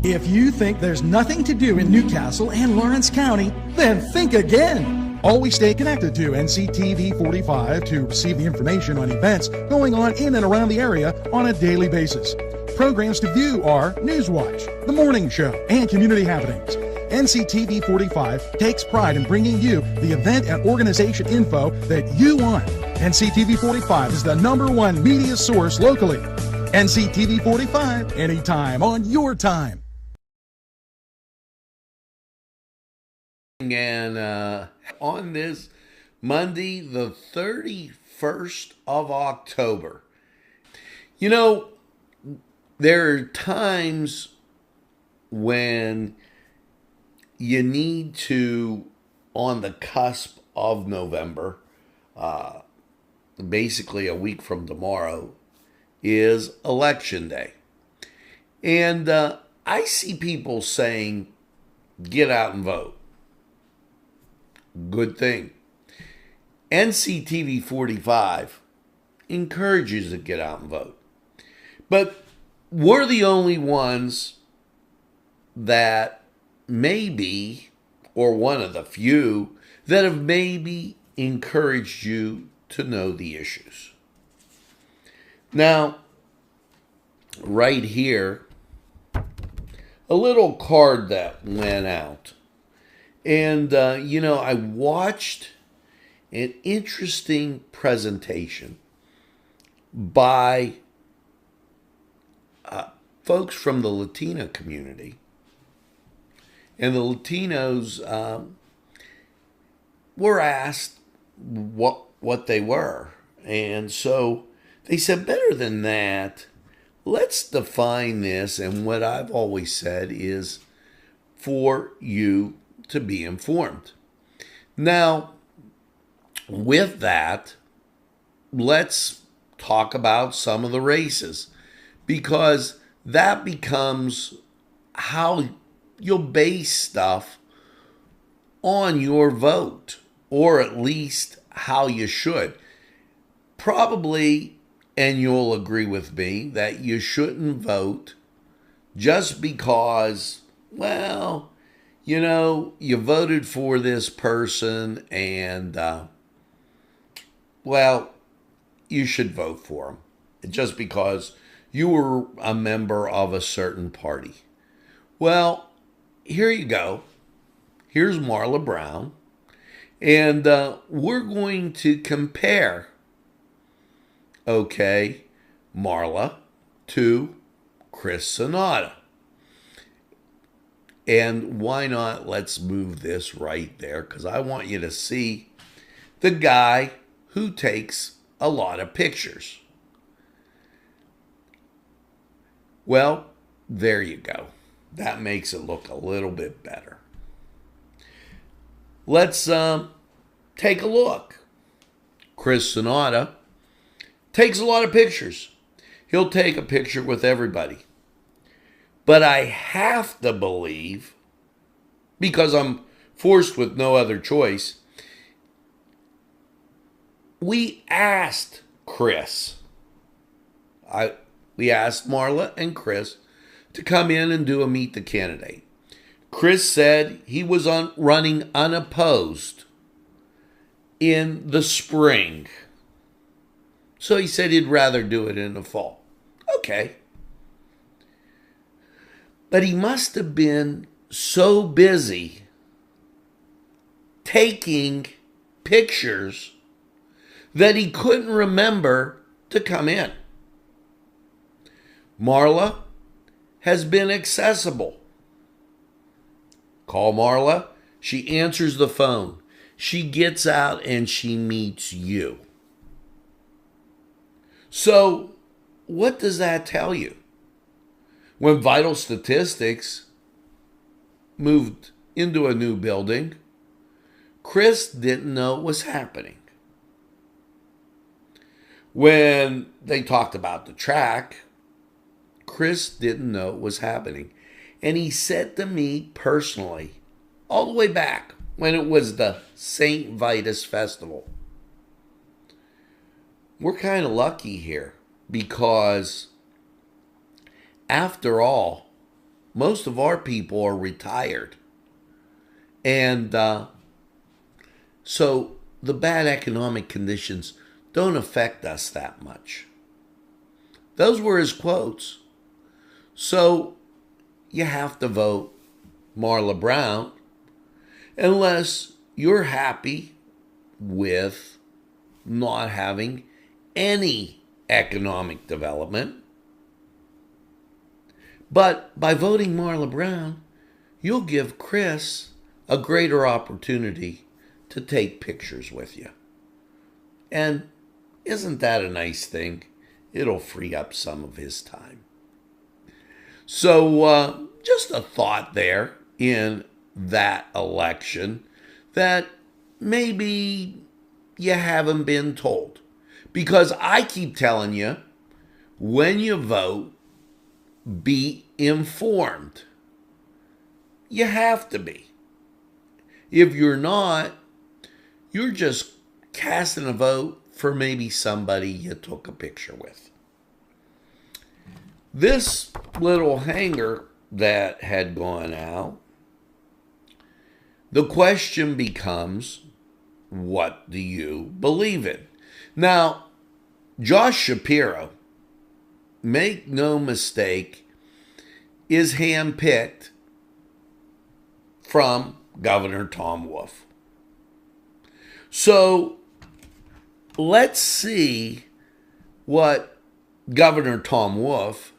If you think there's nothing to do in Newcastle and Lawrence County, then think again. Always stay connected to NCTV45 to receive the information on events going on in and around the area on a daily basis. Programs to view are Newswatch, The Morning Show, and Community Happenings. NCTV45 takes pride in bringing you the event and organization info that you want. NCTV45 is the #1 media source locally. NCTV45, anytime on your time. And on this Monday, the 31st of October, you know, there are times when you need to, on the cusp of November, basically a week from tomorrow, is Election Day. And I see people saying, get out and vote. Good thing. NCTV45 encourages you to get out and vote. But we're the only ones that maybe, or one of the few, that have maybe encouraged you to know the issues. Now, right here, a little card that went out. And, I watched an interesting presentation by folks from the Latino community. And the Latinos were asked what they were. And so they said, better than that, let's define this. And what I've always said is for you to be informed. Now, with that, let's talk about some of the races, because that becomes how you'll base stuff on your vote, or at least how you should. Probably, and you'll agree with me, that you shouldn't vote just because, well, you voted for this person and, you should vote for him just because you were a member of a certain party. Well, here you go. Here's Marla Brown. And we're going to compare, Marla to Chris Sonata. And why not, let's move this right there, because I want you to see the guy who takes a lot of pictures. Well, there you go. That makes it look a little bit better. Let's take a look. Chris Sonata takes a lot of pictures. He'll take a picture with everybody. But I have to believe, because I'm forced with no other choice, we asked Chris. We asked Marla and Chris to come in and do a Meet the Candidate. Chris said he was running unopposed in the spring. So he said he'd rather do it in the fall. Okay. But he must have been so busy taking pictures that he couldn't remember to come in. Marla has been accessible. Call Marla. She answers the phone. She gets out and she meets you. So, what does that tell you? When Vital Statistics moved into a new building, Chris didn't know what was happening. When they talked about the track, Chris didn't know what was happening. And he said to me personally, all the way back when it was the St. Vitus Festival, we're kind of lucky here because, after all, most of our people are retired. And so the bad economic conditions don't affect us that much. Those were his quotes. So you have to vote Marla Brown unless you're happy with not having any economic development. But by voting Marla Brown, you'll give Chris a greater opportunity to take pictures with you. And isn't that a nice thing? It'll free up some of his time. So just a thought there in that election that maybe you haven't been told. Because I keep telling you, when you vote, be informed. You have to be. If you're not, you're just casting a vote for maybe somebody you took a picture with. This little hanger that had gone out, the question becomes, what do you believe in? Now, Josh Shapiro, make no mistake, is handpicked from Governor Tom Wolf. So let's see what Governor Tom Wolf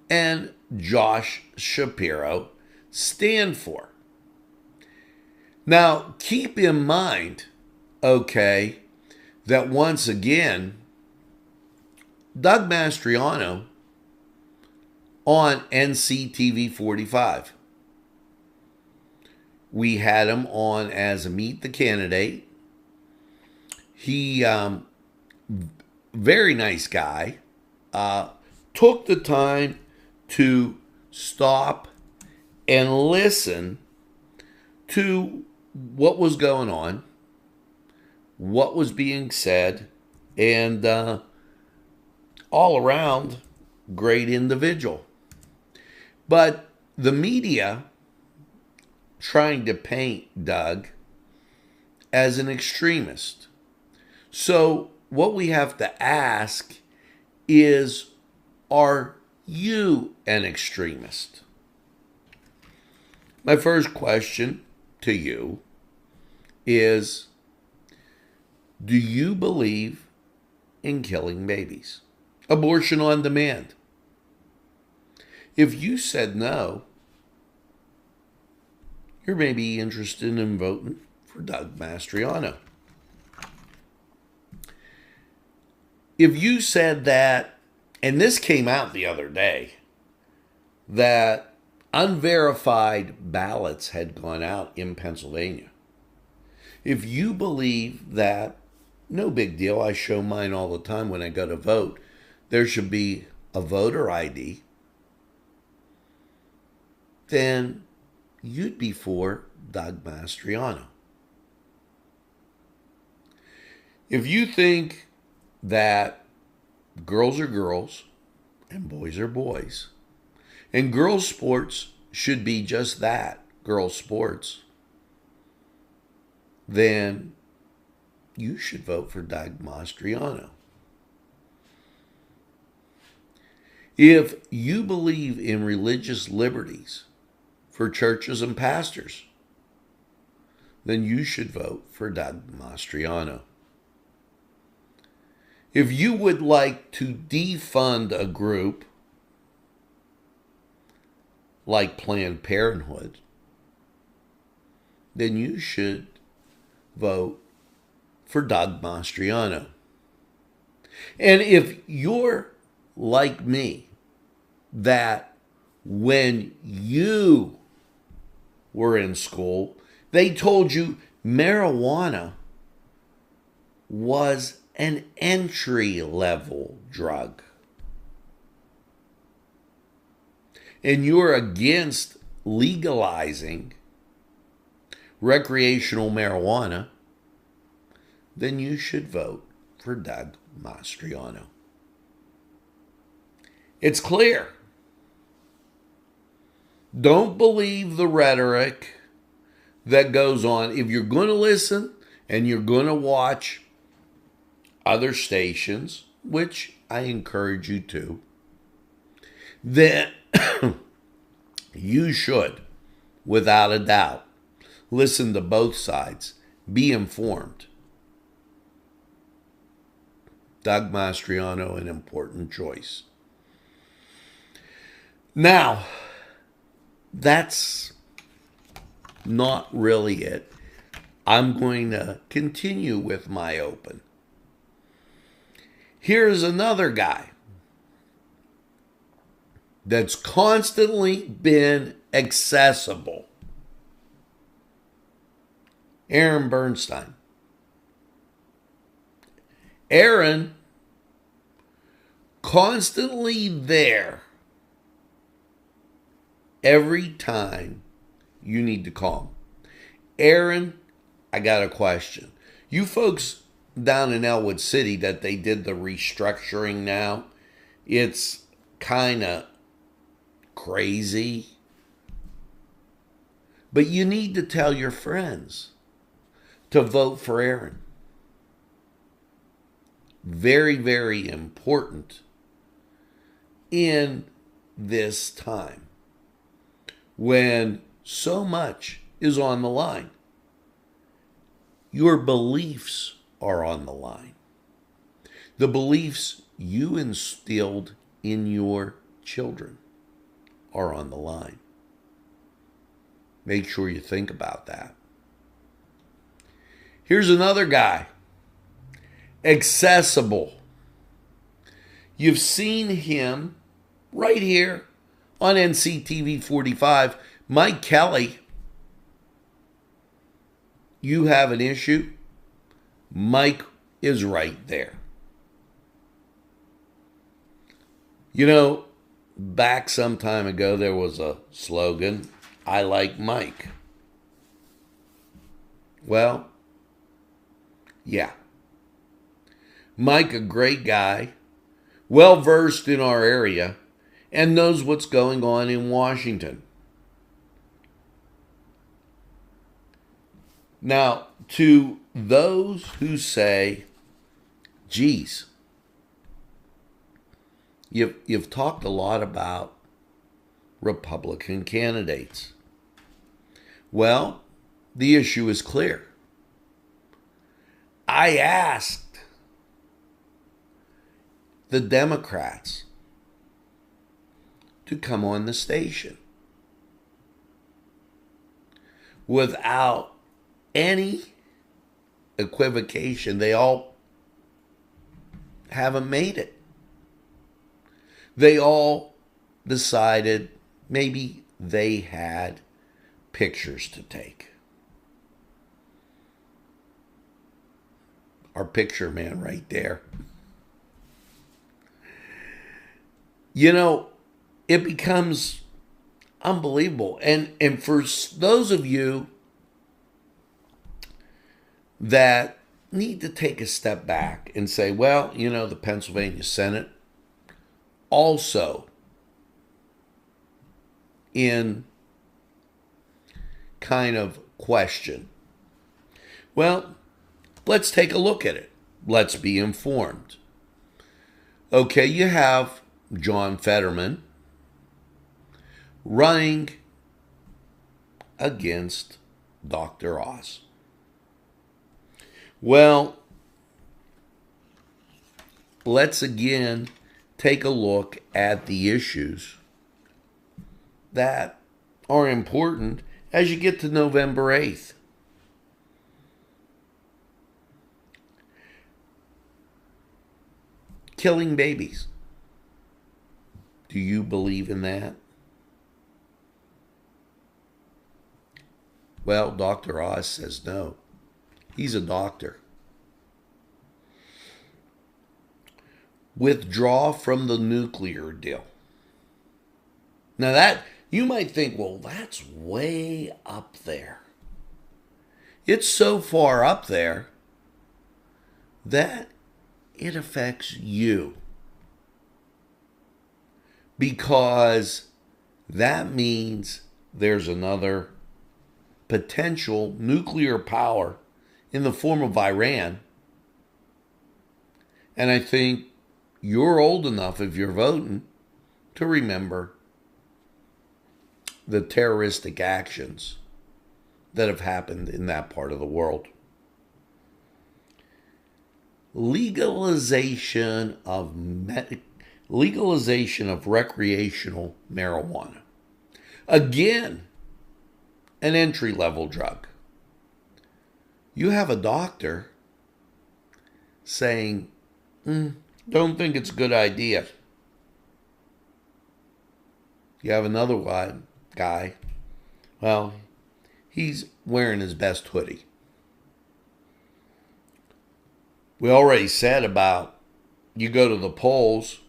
and Josh Shapiro stand for. Now, keep in mind, okay, that once again, Doug Mastriano on NCTV45. We had him on as a Meet the Candidate. He, very nice guy, took the time to stop and listen to what was going on, what was being said, and all around, great individual. But the media trying to paint Doug as an extremist. So what we have to ask is, are you an extremist? My first question to you is, do you believe in killing babies? Abortion on demand. If you said no, you're maybe interested in voting for Doug Mastriano. If you said that, and this came out the other day, that unverified ballots had gone out in Pennsylvania. If you believe that, no big deal, I show mine all the time when I go to vote, there should be a voter ID, then you'd be for Doug Mastriano. If you think that girls are girls and boys are boys, and girls' sports should be just that, girls' sports, then you should vote for Doug Mastriano. If you believe in religious liberties for churches and pastors, then you should vote for Doug Mastriano. If you would like to defund a group like Planned Parenthood, then you should vote for Doug Mastriano. And if you're like me, that when you were in school, they told you marijuana was an entry-level drug, and you're against legalizing recreational marijuana, then you should vote for Doug Mastriano. It's clear. Don't believe the rhetoric that goes on. If you're going to listen and you're going to watch other stations, which I encourage you to, then you should, without a doubt, listen to both sides. Be informed. Doug Mastriano, an important choice. Now, that's not really it. I'm going to continue with my open. Here's another guy that's constantly been accessible. Aaron Bernstein. Aaron, constantly there every time you need to call him. Aaron, I got a question. You folks down in Elwood City that they did the restructuring now, it's kind of crazy. But you need to tell your friends to vote for Aaron. Very, very important in this time when so much is on the line. Your beliefs are on the line. The beliefs you instilled in your children are on the line. Make sure you think about that. Here's another guy. Accessible. You've seen him right here on NCTV45. Mike Kelly, you have an issue, Mike is right there. You know, back some time ago, there was a slogan, I like Mike. Well, yeah. Mike, a great guy, well-versed in our area, and knows what's going on in Washington. Now, to those who say, geez, you've talked a lot about Republican candidates. Well, the issue is clear. I asked the Democrats to come on the station without any equivocation. They all haven't made it. They all decided maybe they had pictures to take. Our picture man right there. You know, it becomes unbelievable. And for those of you that need to take a step back and say, well, you know, the Pennsylvania Senate also in kind of question. Well, let's take a look at it. Let's be informed. Okay, you have John Fetterman running against Dr. Oz. Well, let's again take a look at the issues that are important as you get to November 8th. Killing babies. Do you believe in that? Well, Dr. Oz says no. He's a doctor. Withdraw from the nuclear deal. Now that, you might think, well, that's way up there. It's so far up there that it affects you. Because that means there's another potential nuclear power in the form of Iran. And I think you're old enough, if you're voting, to remember the terroristic actions that have happened in that part of the world. Legalization of recreational marijuana. Again, an entry-level drug. You have a doctor saying, don't think it's a good idea. You have another guy, well, he's wearing his best hoodie. We already said about you go to the polls.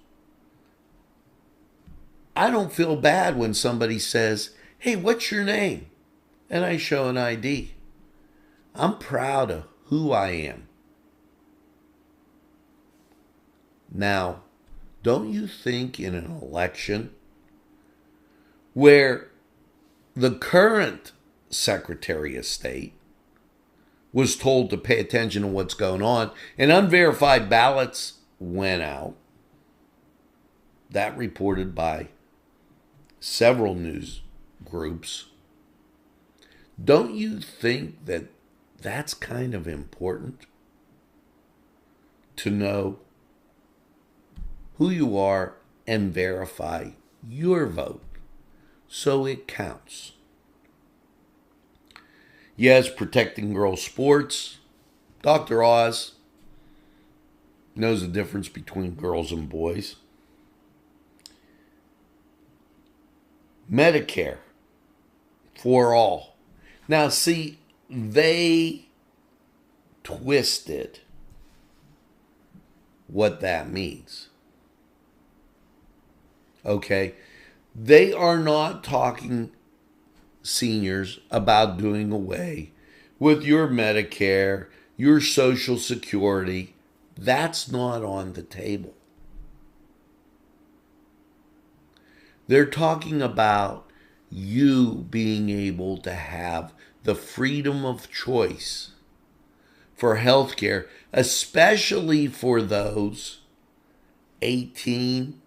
I don't feel bad when somebody says, hey, what's your name? And I show an ID. I'm proud of who I am. Now, don't you think in an election where the current Secretary of State was told to pay attention to what's going on, and unverified ballots went out, that reported by several news groups, don't you think that that's kind of important to know who you are and verify your vote so it counts? Yes, protecting girls' sports. Dr. Oz knows the difference between girls and boys. Medicare for all. Now, see, they twisted what that means. Okay? They are not talking, seniors, about doing away with your Medicare, your Social Security. That's not on the table. They're talking about you being able to have the freedom of choice for health care, especially for those 18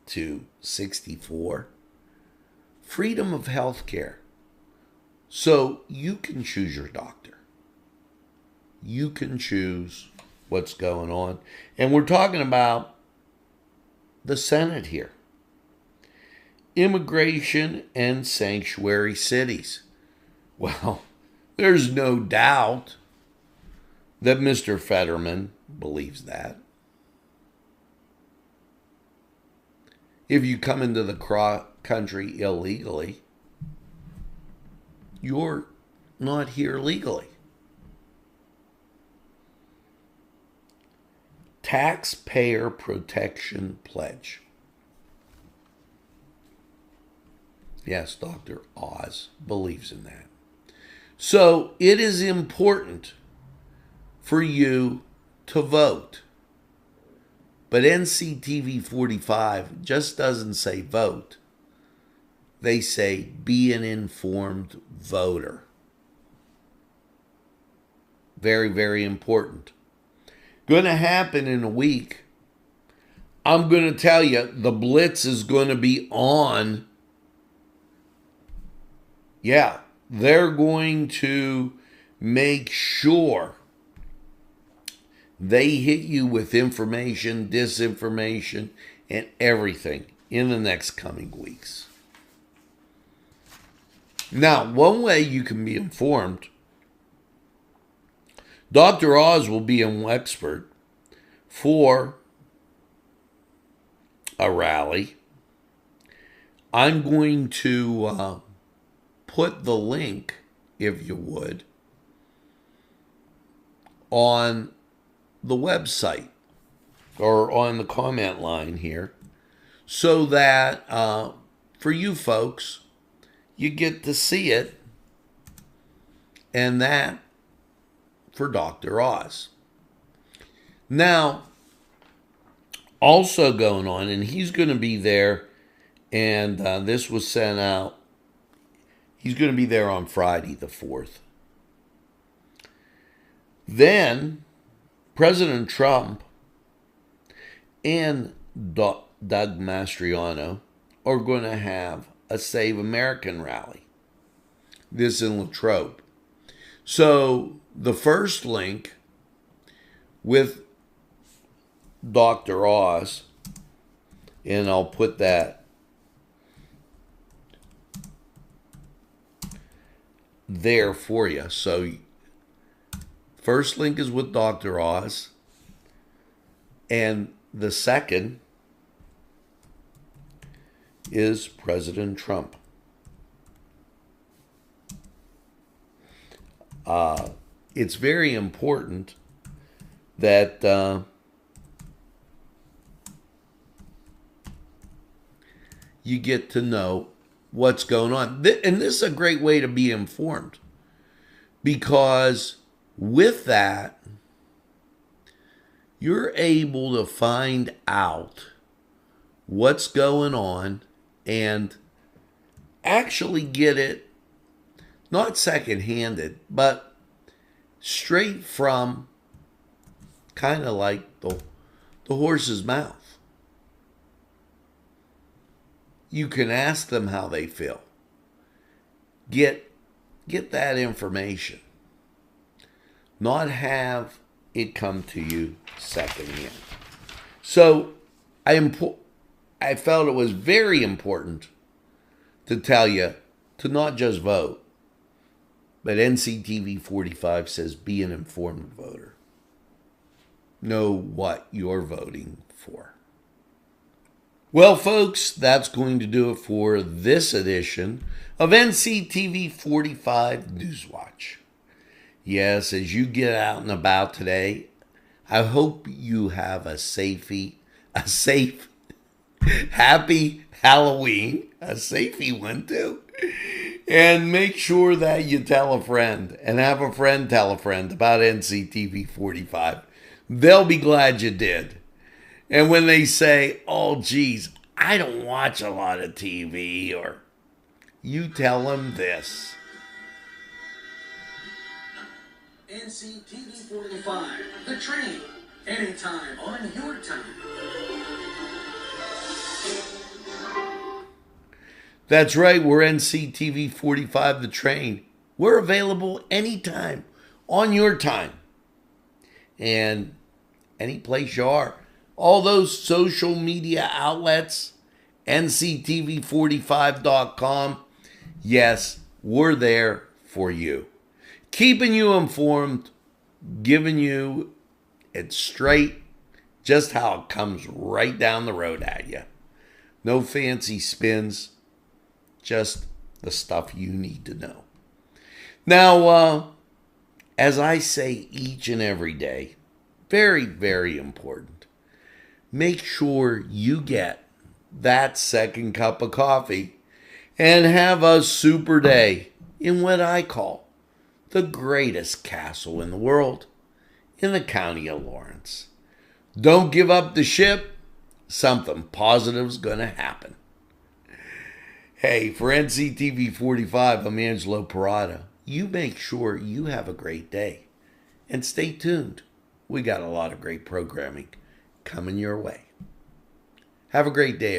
to 64. Freedom of health care. So you can choose your doctor. You can choose what's going on. And we're talking about the Senate here. Immigration and sanctuary cities. Well, there's no doubt that Mr. Fetterman believes that. If you come into the country illegally, you're not here legally. Taxpayer Protection Pledge. Yes, Dr. Oz believes in that. So it is important for you to vote. But NCTV45 just doesn't say vote. They say be an informed voter. Very, very important. Going to happen in a week. I'm going to tell you, the blitz is going to be on. Yeah, they're going to make sure they hit you with information, disinformation, and everything in the next coming weeks. Now, one way you can be informed, Dr. Oz will be an expert for a rally. I'm going to put the link, if you would, on the website or on the comment line here so that for you folks, you get to see it, and that for Dr. Oz. Now, Also going on, and he's going to be there, and this was sent out. He's going to be there on Friday, the 4th. Then President Trump and Doug Mastriano are going to have a Save American rally. This in Latrobe. So the first link with Dr. Oz, and I'll put that there for you. So first link is with Dr. Oz, and the second is President Trump. It's very important that you get to know what's going on. And this is a great way to be informed, because with that, you're able to find out what's going on and actually get it not second-handed, but straight from kind of like the horse's mouth. You can ask them how they feel. Get that information. Not have it come to you secondhand. So I felt it was very important to tell you to not just vote, but NCTV45 says be an informed voter. Know what you're voting for. Well, folks, that's going to do it for this edition of NCTV45 Newswatch. Yes, as you get out and about today, I hope you have a safe, happy Halloween, a safety one too. And make sure that you tell a friend and have a friend tell a friend about NCTV45. They'll be glad you did. And when they say, oh, geez, I don't watch a lot of TV, or you tell them this. NCTV45, the train, anytime on your time. That's right, we're NCTV45, the train. We're available anytime on your time. And any place you are. All those social media outlets, NCTV45.com. Yes, we're there for you. Keeping you informed, giving you it straight, just how it comes right down the road at you. No fancy spins, just the stuff you need to know. Now, as I say each and every day, very, very important, make sure you get that second cup of coffee and have a super day in what I call the greatest castle in the world, in the county of Lawrence. Don't give up the ship. Something positive's going to happen. Hey, for NCTV45, I'm Angelo Parada. You make sure you have a great day. And stay tuned. We got a lot of great programming coming your way. Have a great day,